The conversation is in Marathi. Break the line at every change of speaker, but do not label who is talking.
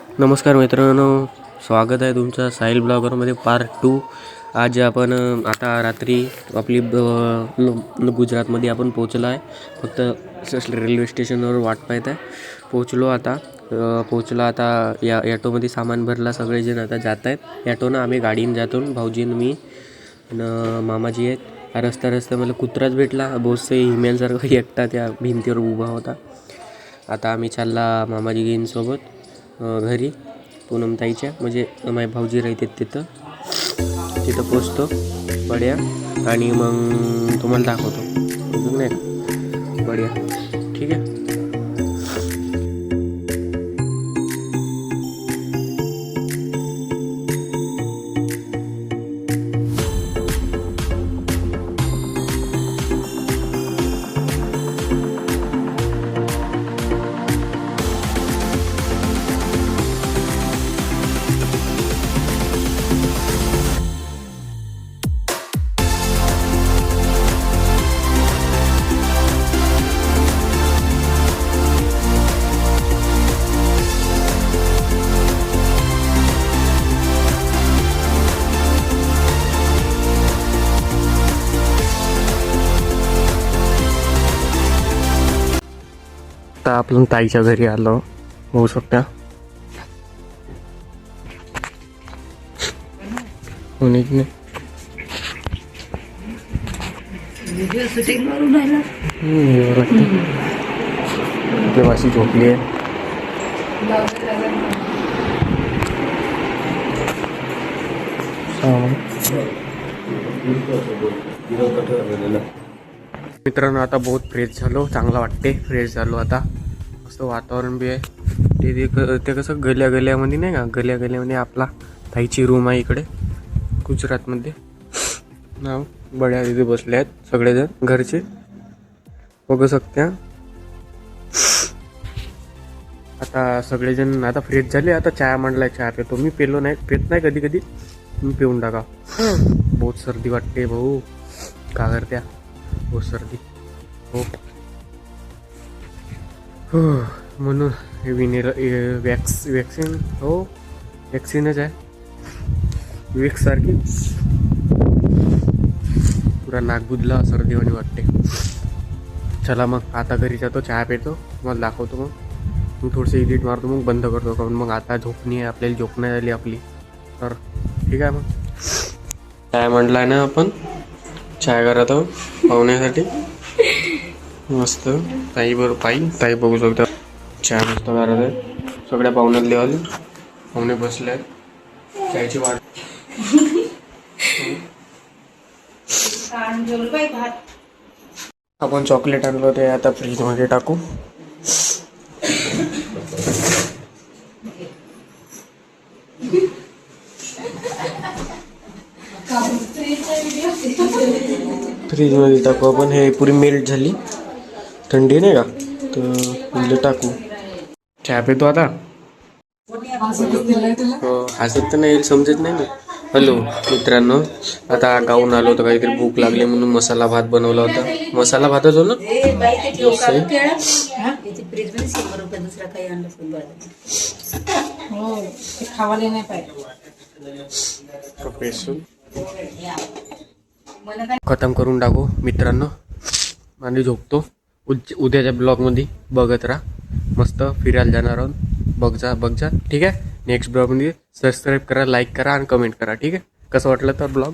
नमस्कार मित्रांनो, स्वागत आहे तुमचं साहिल ब्लॉगरमध्ये पार्ट 2। आज आपण आता रात्री आपली गुजरातमध्ये आपण पोचलो आहे। फक्त रेल्वे स्टेशनवर वाट पाहत आहे। पोचलो आता या ॲटोमध्ये सामान भरला, सगळेजण आता जात आहेत ॲटोनं। आम्ही गाडीनं जातो, भाऊजीन मी आणि मामाजी आहेत। रस्ता मला कुत्राच भेटला, बोससे हिम्यांसारखा एकटा त्या भिंतीवर उभा होता। आता आम्ही चालला मामाजी गेनसोबत घरी, पूनमताईच्या, म्हणजे माझे भाऊजी राहतात तिथं पोचतो बढिया। आणि मग तुम्हाला दाखवतो, नाही का बढिया, ठीक आहे। आता आपण ताईच्या घरी आलो, होऊ शकता होणीच नाही। वाशी झोपली आहे। मित्रांनो, आता बहुत फ्रेश झालो, चांगला वाटते, फ्रेश झालो आता। मस्त वातावरण बी आहे। ते कसं गल्यामध्ये नाही का, गल्यामध्ये आपला ताईची रूम आहे इकडे गुजरातमध्ये ना। बड्या तिथे बसले आहेत सगळेजण घरचे, बघू शकता। आता सगळेजण आता फ्रेश झाले। आता चहा मांडलाय, चहा पितो मी, पेलो नाही, पेत नाही कधी मी, पिऊन टाका। बहुत सर्दी वाटते भाऊ, का करत्या, बहुत सर्दी हो। म्हणून वॅक्सिन हो, वॅक्सिनच आहे, विक्स सारखी। पुरा नाक बुजला, सर्दीवाणी वाटते। चला मग आता घरी जातो, चहा पितो, मग दाखवतो। मग थोडीशी एडिट मारतो, मग बंद करतो, कारण मग आता झोपणी आहे आपल्याला, झोप नाही झाली आपली तर। ठीक आहे, मग काय म्हटलंय ना आपण, चाय करत आहोत पाहुण्यासाठी मस्त। ताई बघू शकता, चहा मस्त करत आहे। सगळ्या पाहुण्यातले आले, पाहुणे बसले आहेत, चायची वाट। आपण चॉकलेट आणलं, ते आता फ्रीज मध्ये टाकू। फ्रीज मध्ये टाकू आपण, हे पुरी मेल्ट झाली, थंडी नाही का, तर टाकू। चहा पितो आता, हसत तर नाही, समजत नाही ना। हॅलो मित्रांनो, आता गाऊन आलो होतं, काहीतरी भूक लागली म्हणून मसाला भात बनवला होता। मसाला भातच हो ना, खतम करून टाकू मित्रांनो, आणि झोपतो। उद्याच्या ब्लॉग मध्ये बघत राहा, मस्त फिरायला जाणार आहोत, बघ जा, ठीक आहे। नेक्स्ट ब्लॉग मध्ये सबस्क्राईब करा, लाईक करा आणि कमेंट करा, ठीक आहे। कसं वाटलं तर ब्लॉग।